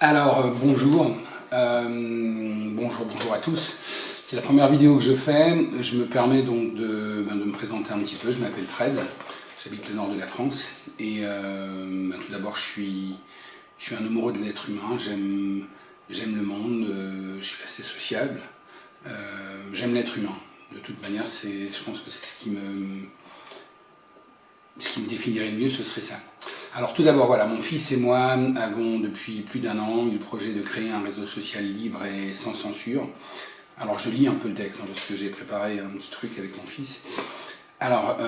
Bonjour, bonjour à tous. C'est la première vidéo que je fais. Je me permets donc de me présenter un petit peu. Je m'appelle Fred, j'habite le nord de la France et tout d'abord je suis un amoureux de l'être humain. J'aime le monde, je suis assez sociable. J'aime l'être humain. De toute manière, je pense que c'est ce qui me définirait le mieux, ce serait ça. Alors tout d'abord, voilà, mon fils et moi avons depuis plus d'1 an eu le projet de créer un réseau social libre et sans censure. Alors je lis un peu le texte, parce que j'ai préparé un petit truc avec mon fils. Alors,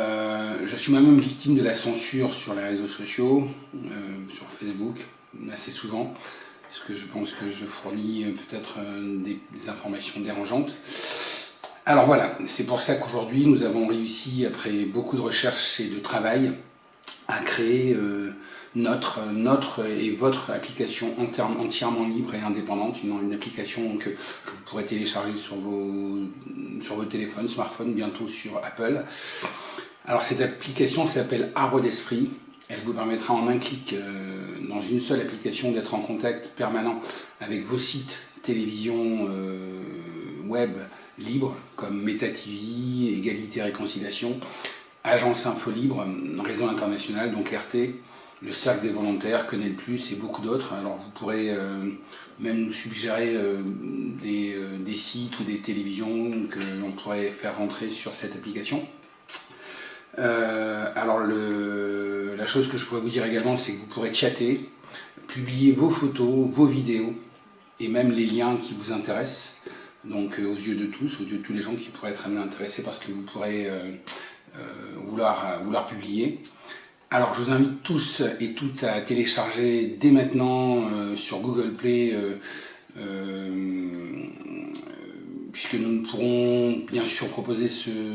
je suis moi-même victime de la censure sur les réseaux sociaux, sur Facebook, assez souvent, parce que je pense que je fournis peut-être des informations dérangeantes. Alors voilà, c'est pour ça qu'aujourd'hui nous avons réussi, après beaucoup de recherches et de travail, à créer notre et votre application entièrement libre et indépendante, une application que vous pourrez télécharger sur vos téléphones, smartphones, bientôt sur Apple. Alors cette application s'appelle Arbre d'Esprit. Elle vous permettra en un clic, dans une seule application, d'être en contact permanent avec vos sites télévision web libres, comme Meta TV, Égalité Réconciliation, Agence Info Libre, Réseau International, donc RT, le Cercle des Volontaires, Canal+, et beaucoup d'autres. Alors vous pourrez même nous suggérer des sites ou des télévisions que l'on pourrait faire rentrer sur cette application. La chose que je pourrais vous dire également, c'est que vous pourrez chatter, publier vos photos, vos vidéos, et même les liens qui vous intéressent, donc aux yeux de tous, aux yeux de tous les gens qui pourraient être amenés intéressés parce que vous pourrez vouloir publier. Alors je vous invite tous et toutes à télécharger dès maintenant sur Google Play, puisque nous ne pourrons bien sûr proposer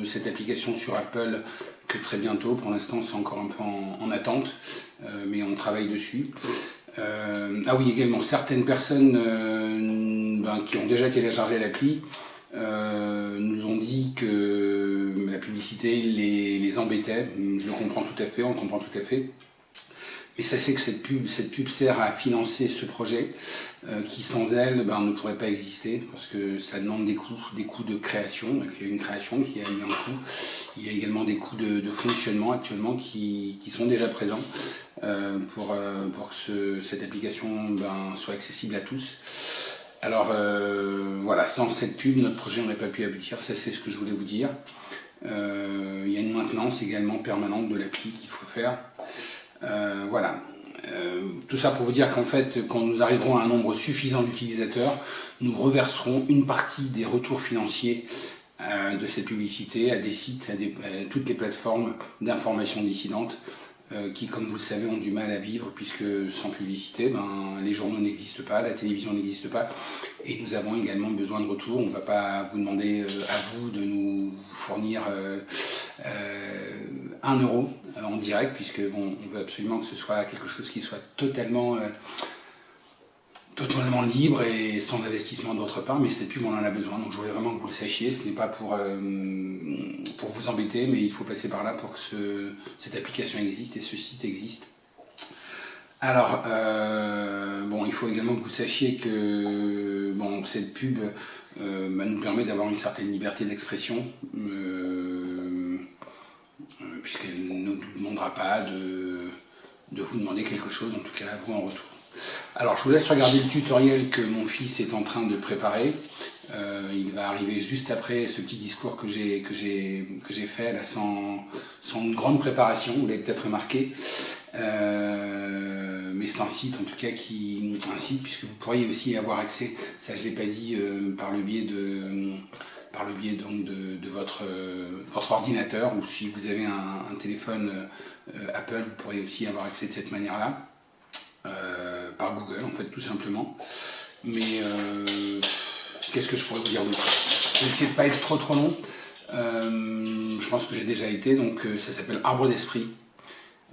cette application sur Apple que très bientôt. Pour l'instant c'est encore un peu en attente, mais on travaille dessus. Ah oui, également, certaines personnes qui ont déjà téléchargé l'appli nous ont dit que la publicité les embêtait. Je le comprends tout à fait, on le comprend tout à fait. Mais sachez que cette pub sert à financer ce projet qui sans elle ne pourrait pas exister, parce que ça demande des coûts de création. Donc, il y a une création qui a mis un coût. Il y a également des coûts de fonctionnement actuellement qui sont déjà présents pour que cette application soit accessible à tous. Alors voilà, sans cette pub, notre projet n'aurait pas pu aboutir, ça c'est ce que je voulais vous dire. Il y a une maintenance également permanente de l'appli qu'il faut faire. Voilà. Tout ça pour vous dire qu'en fait, quand nous arriverons à un nombre suffisant d'utilisateurs, nous reverserons une partie des retours financiers de cette publicité à des sites, à toutes les plateformes d'information dissidentes qui, comme vous le savez, ont du mal à vivre, puisque sans publicité, les journaux n'existent pas, la télévision n'existe pas, et nous avons également besoin de retour. On ne va pas vous demander à vous de nous fournir 1 euro en direct, puisque on veut absolument que ce soit quelque chose qui soit totalement libre et sans investissement d'autre part, mais cette pub on en a besoin, donc je voulais vraiment que vous le sachiez. Ce n'est pas pour vous embêter, mais il faut passer par là pour que cette application existe et ce site existe. Alors, il faut également que vous sachiez que cette pub nous permet d'avoir une certaine liberté d'expression, puisqu'elle ne nous demandera pas de vous demander quelque chose, en tout cas à vous en retour. Alors je vous laisse regarder le tutoriel que mon fils est en train de préparer. Il va arriver juste après ce petit discours que j'ai fait là, sans une grande préparation, vous l'avez peut-être remarqué. Mais c'est un site en tout cas puisque vous pourriez aussi avoir accès, ça je ne l'ai pas dit, par le biais donc de votre ordinateur, ou si vous avez un téléphone Apple, vous pourriez aussi avoir accès de cette manière-là. Par Google en fait, tout simplement. Mais qu'est-ce que je pourrais vous dire d'autre? Je vais essayer de ne pas être trop long. Je pense que j'ai déjà été, donc ça s'appelle Arbre d'Esprit.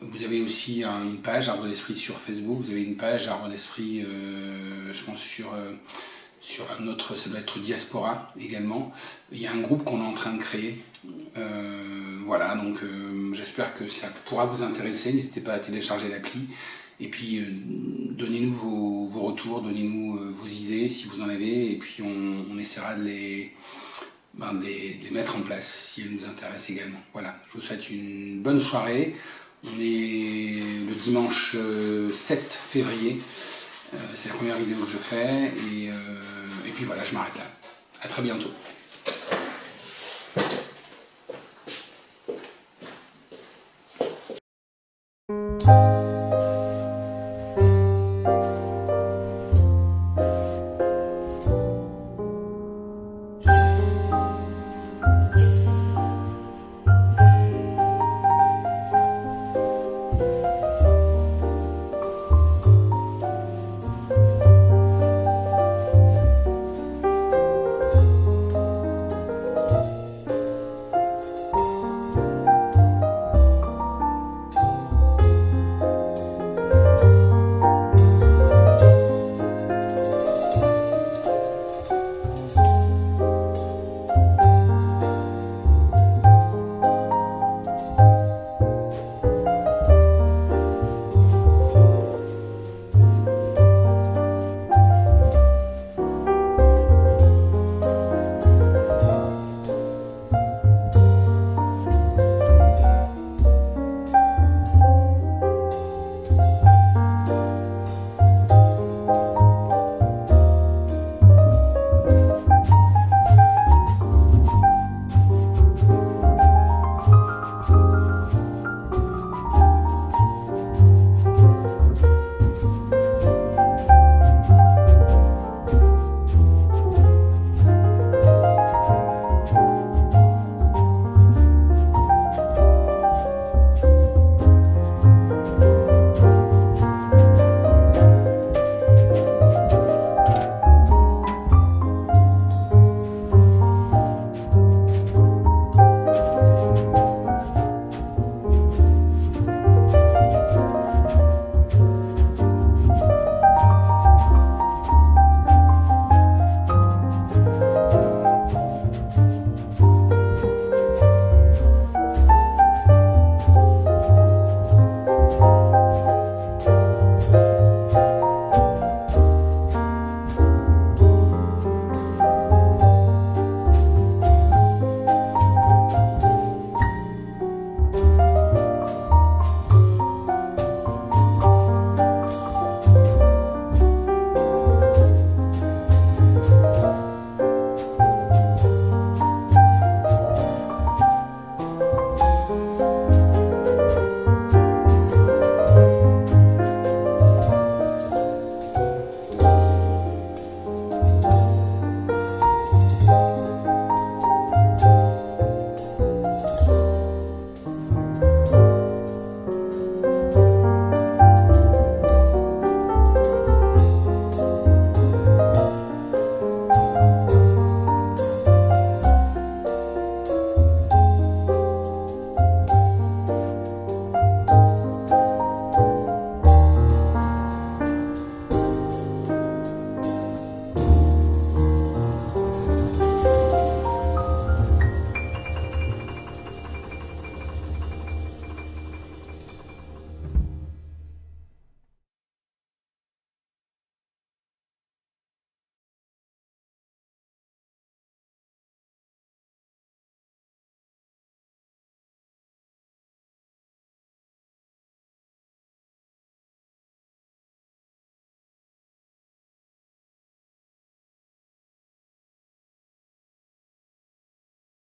Vous avez aussi une page Arbre d'Esprit sur Facebook, vous avez une page Arbre d'Esprit je pense sur un autre, ça doit être Diaspora également. Il y a un groupe qu'on est en train de créer. Voilà, donc j'espère que ça pourra vous intéresser. N'hésitez pas à télécharger l'appli. Et puis donnez-nous vos retours, donnez-nous vos idées si vous en avez. Et puis on essaiera de les mettre en place si elles nous intéressent également. Voilà, je vous souhaite une bonne soirée. On est le dimanche 7 février. C'est la première vidéo que je fais. Et puis voilà, je m'arrête là. À très bientôt.